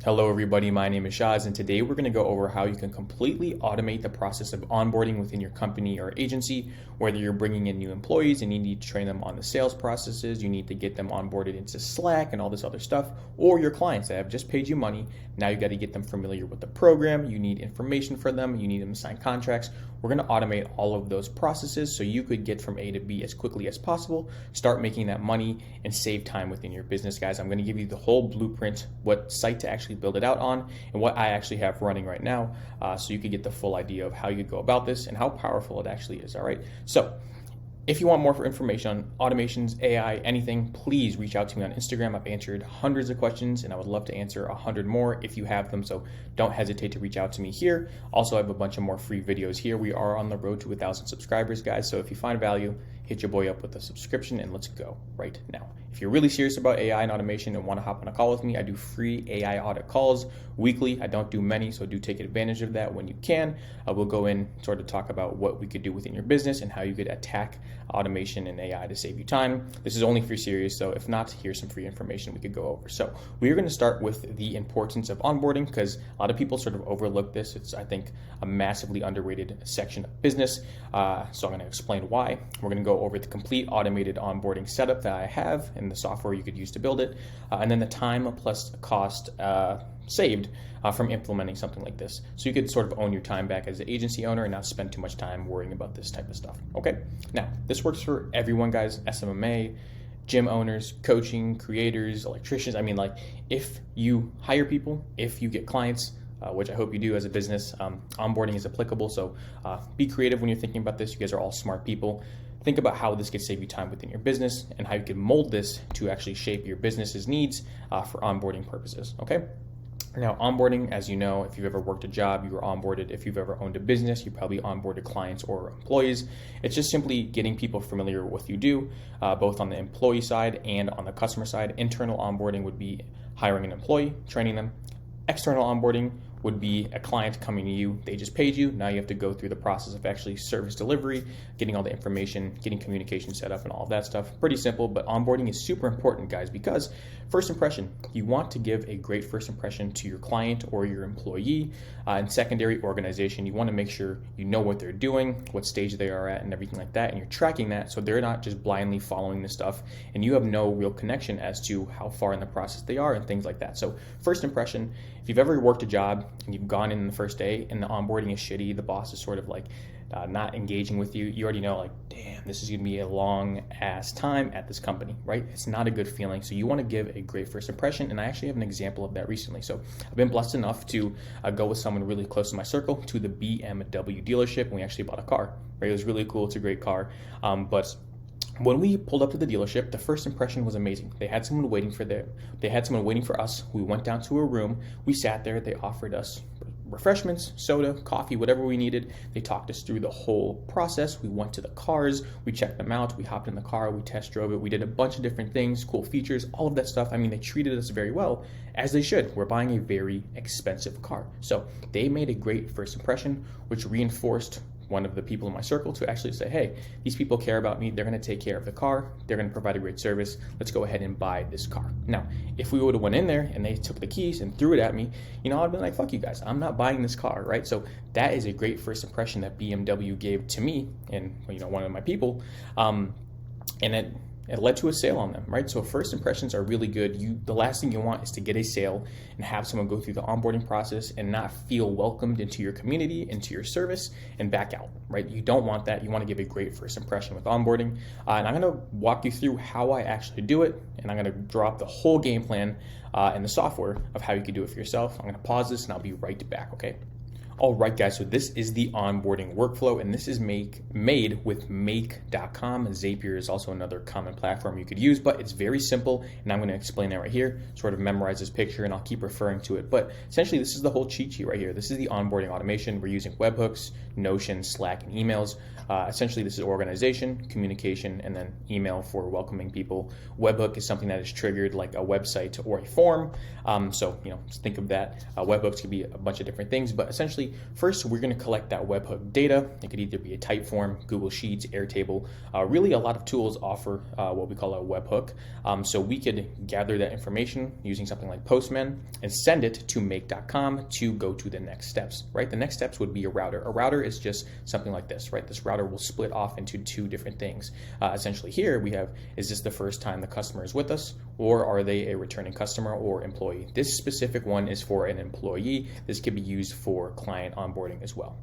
Hello everybody, my name is Shaz, and today we're going to go over how you can completely automate the process of onboarding within your company or agency, whether you're bringing in new employees and you need to train them on the sales processes, you need to get them onboarded into Slack and all this other stuff, or your clients that have just paid you money, now you got to get them familiar with the program, you need information for them, you need them to sign contracts. We're going to automate all of those processes so you could get from A to B as quickly as possible, start making that money, and save time within your business, guys. I'm going to give you the whole blueprint, what site to actually build it out on, and what I actually have running right now, so you could get the full idea of how you go about this and how powerful it actually is, all right? So if you want more information on automations, AI, anything, please reach out to me on Instagram. I've answered hundreds of questions and I would love to answer 100 more if you have them. So don't hesitate to reach out to me here. Also, I have a bunch of more free videos here. We are on the road to 1,000 subscribers, guys. So if you find value, hit your boy up with a subscription and let's go right now. If you're really serious about AI and automation and want to hop on a call with me, I do free AI audit calls weekly. I don't do many, so do take advantage of that when you can. We'll go in, sort of talk about what we could do within your business and how you could attack automation and AI to save you time. This is only if you're serious, so if not, here's some free information we could go over. So we're going to start with the importance of onboarding because a lot of people sort of overlook this. It's, I think, a massively underrated section of business. So I'm going to explain why. We're going to go over the complete automated onboarding setup that I have and the software you could use to build it, and then the time plus the cost saved from implementing something like this. So you could sort of own your time back as an agency owner and not spend too much time worrying about this type of stuff. Okay, now this works for everyone, guys. SMMA, gym owners, coaching, creators, electricians. I mean, like, if you hire people, if you get clients, which I hope you do as a business, onboarding is applicable. So be creative when you're thinking about this. You guys are all smart people. Think about how this could save you time within your business and how you can mold this to actually shape your business's needs for onboarding purposes, okay? Now, onboarding, as you know, if you've ever worked a job, you were onboarded. If you've ever owned a business, you probably onboarded clients or employees. It's just simply getting people familiar with what you do, both on the employee side and on the customer side. Internal onboarding would be hiring an employee, training them. External onboarding would be a client coming to you. They just paid you. Now you have to go through the process of actually service delivery, getting all the information, getting communication set up and all of that stuff. Pretty simple, but onboarding is super important, guys, because first impression, you want to give a great first impression to your client or your employee. And secondary, organization, you want to make sure you know what they're doing, what stage they are at and everything like that. And you're tracking that so they're not just blindly following the stuff and you have no real connection as to how far in the process they are and things like that. So first impression, if you've ever worked a job and you've gone in the first day and the onboarding is shitty, the boss is sort of like not engaging with you, you already know, like, damn, this is going to be a long ass time at this company, right? It's not a good feeling. So you want to give a great first impression. And I actually have an example of that recently. So I've been blessed enough to go with someone really close to my circle to the BMW dealership. And we actually bought a car, right? It was really cool. It's a great car. But when we pulled up to the dealership, the first impression was amazing. They had someone waiting for them. They had someone waiting for us. We went down to a room. We sat there. They offered us refreshments, soda, coffee, whatever we needed. They talked us through the whole process. We went to the cars. We checked them out. We hopped in the car. We test drove it. We did a bunch of different things, cool features, all of that stuff. I mean, they treated us very well, as they should. We're buying a very expensive car. So they made a great first impression, which reinforced one of the people in my circle to actually say, hey, these people care about me. They're going to take care of the car. They're going to provide a great service. Let's go ahead and buy this car. Now, if we would have went in there and they took the keys and threw it at me, you know, I'd been like, fuck you guys. I'm not buying this car, right? So that is a great first impression that BMW gave to me and, you know, one of my people. And it led to a sale on them, right? So first impressions are really good. The last thing you want is to get a sale and have someone go through the onboarding process and not feel welcomed into your community, into your service, and back out, right? You don't want that. You want to give a great first impression with onboarding. And I'm going to walk you through how I actually do it, and I'm going to draw up the whole game plan and the software of how you can do it for yourself. I'm going to pause this, and I'll be right back, okay? All right, guys, so this is the onboarding workflow, and this is made with Make.com. Zapier is also another common platform you could use, but it's very simple, and I'm going to explain that right here, sort of memorize this picture, and I'll keep referring to it. But essentially, this is the whole cheat sheet right here. This is the onboarding automation. We're using webhooks, Notion, Slack, and emails. Essentially, this is organization, communication, and then email for welcoming people. Webhook is something that is triggered like a website or a form. So, you know, just think of that. Webhooks could be a bunch of different things, but essentially, essentially, first we're going to collect that webhook data. It could either be a Typeform, Google Sheets, Airtable. Really, a lot of tools offer what we call a webhook. So we could gather that information using something like Postman and send it to make.com to go to the next steps, right? The next steps would be a router. A router is just something like this, right? This router will split off into two different things. Essentially here we have, is this the first time the customer is with us, or are they a returning customer or employee? This specific one is for an employee. This could be used for client onboarding as well.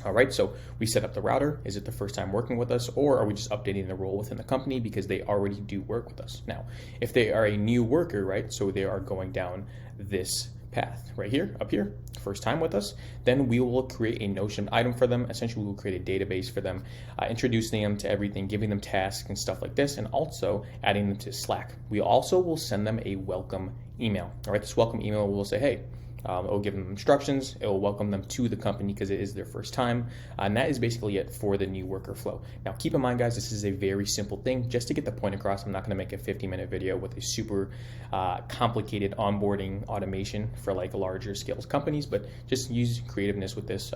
All right, so we set up the router. Is it the first time working with us, or are we just updating the role within the company because they already do work with us? Now, if they are a new worker, right, so they are going down this path right here, up here, first time with us, then we will create a Notion item for them. Essentially, we'll create a database for them, introducing them to everything, giving them tasks and stuff like this, and also adding them to Slack. We also will send them a welcome email. All right, this welcome email will say, hey, it will give them instructions. It will welcome them to the company because it is their first time. And that is basically it for the new worker flow. Now, keep in mind, guys, this is a very simple thing. Just to get the point across, I'm not going to make a 50-minute video with a super complicated onboarding automation for like larger scale companies, but just use creativeness with this.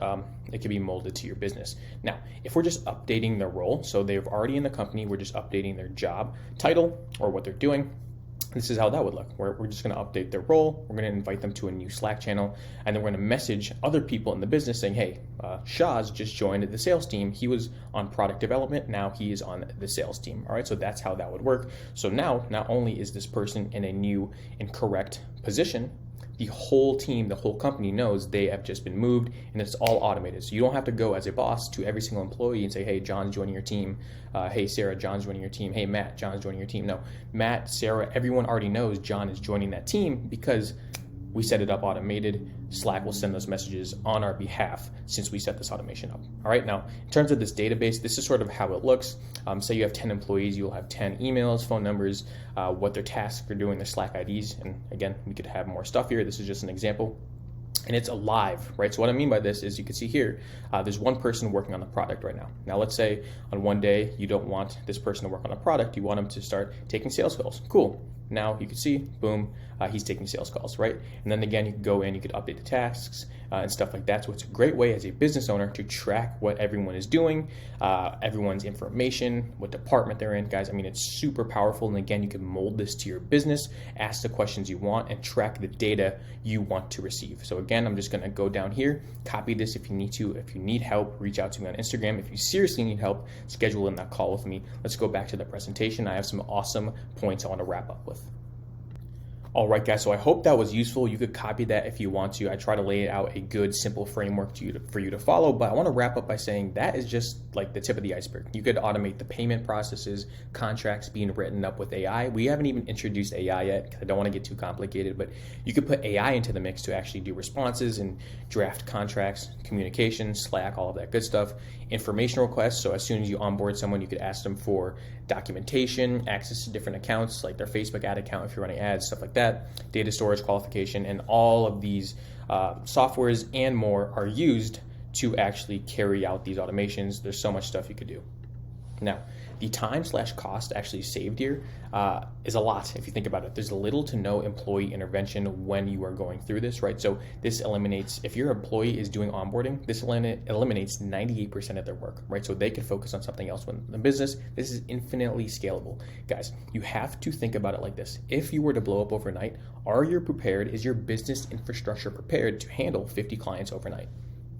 It can be molded to your business. Now, if we're just updating their role, so they're already in the company, we're just updating their job title or what they're doing. This is how that would look. We're just going to update their role. We're going to invite them to a new Slack channel, and then we're going to message other people in the business saying, hey, Shaz just joined the sales team. He was on product development. Now he is on the sales team. All right, so that's how that would work. So now, not only is this person in a new and correct position, the whole team, the whole company knows they have just been moved, and it's all automated. So you don't have to go as a boss to every single employee and say, hey, John's joining your team. Hey, Sarah, John's joining your team. Hey, Matt, John's joining your team. No, Matt, Sarah, everyone already knows John is joining that team because we set it up automated. Slack will send those messages on our behalf since we set this automation up. All right, now, in terms of this database, this is sort of how it looks. Say you have 10 employees, you'll have 10 emails, phone numbers, what their tasks are doing, their Slack IDs. And again, we could have more stuff here. This is just an example. And it's alive, right? So what I mean by this is you can see here, there's one person working on the product right now. Now, let's say on one day, you don't want this person to work on the product. You want them to start taking sales calls. Cool. Now you can see, boom, he's taking sales calls, right? And then again, you can go in, you could update the tasks and stuff like that. So it's a great way as a business owner to track what everyone is doing, everyone's information, what department they're in. Guys, I mean, it's super powerful. And again, you can mold this to your business, ask the questions you want, and track the data you want to receive. So again, I'm just gonna go down here, copy this if you need to. If you need help, reach out to me on Instagram. If you seriously need help, schedule in that call with me. Let's go back to the presentation. I have some awesome points I wanna wrap up with. All right, guys, so I hope that was useful. You could copy that if you want to. I try to lay out a good, simple framework for you to follow, but I want to wrap up by saying that is just like the tip of the iceberg. You could automate the payment processes, contracts being written up with AI. We haven't even introduced AI yet because I don't want to get too complicated, but you could put AI into the mix to actually do responses and draft contracts, communication, Slack, all of that good stuff. Information requests, so as soon as you onboard someone, you could ask them for documentation, access to different accounts, like their Facebook ad account if you're running ads, stuff like that, data storage qualification, and all of these softwares and more are used to actually carry out these automations. There's so much stuff you could do. Now, the time/cost actually saved here is a lot if you think about it. There's little to no employee intervention when you are going through this, right? So this eliminates, if your employee is doing onboarding, this eliminates 98% of their work, right? So they can focus on something else within the business. This is infinitely scalable. Guys, you have to think about it like this. If you were to blow up overnight, are you prepared? Is your business infrastructure prepared to handle 50 clients overnight?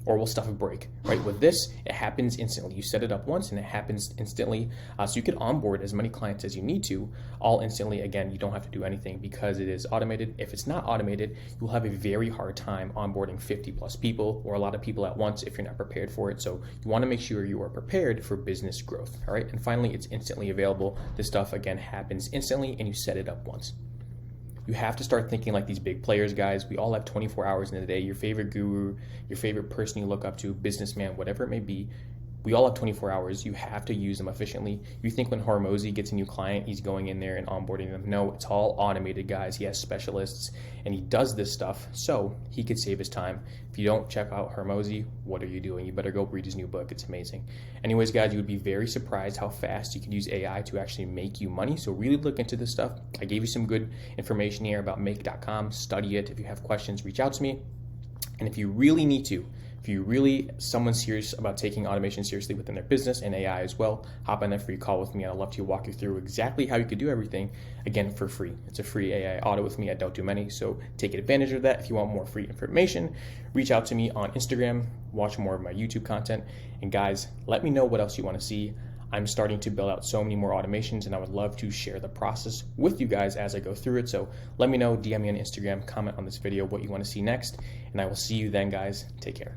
Or will stuff break, right? With this, it happens instantly. You set it up once and it happens instantly. So you can onboard as many clients as you need to, all instantly. Again, you don't have to do anything because it is automated. If it's not automated, you'll have a very hard time onboarding 50 plus people or a lot of people at once if you're not prepared for it. So you wanna make sure you are prepared for business growth, all right? And finally, it's instantly available. This stuff, again, happens instantly and you set it up once. You have to start thinking like these big players, guys. We all have 24 hours in a day. Your favorite guru, your favorite person you look up to, businessman, whatever it may be, we all have 24 hours. You have to use them efficiently. You think when Hormozy gets a new client, he's going in there and onboarding them. No, it's all automated, guys. He has specialists and he does this stuff so he could save his time. If you don't check out Hormozy, what are you doing? You better go read his new book. It's amazing. Anyways, guys, you would be very surprised how fast you can use AI to actually make you money. So really look into this stuff. I gave you some good information here about make.com. Study it. If you have questions, reach out to me. And if you really need to, If you really someone serious about taking automation seriously within their business and AI as well, hop on that free call with me. I'd love to walk you through exactly how you could do everything, again, for free. It's a free AI audit with me. I don't do many, so take advantage of that. If you want more free information, reach out to me on Instagram, watch more of my YouTube content, and guys, let me know what else you want to see. I'm starting to build out so many more automations, and I would love to share the process with you guys as I go through it. So let me know, DM me on Instagram, comment on this video what you want to see next, and I will see you then, guys. Take care.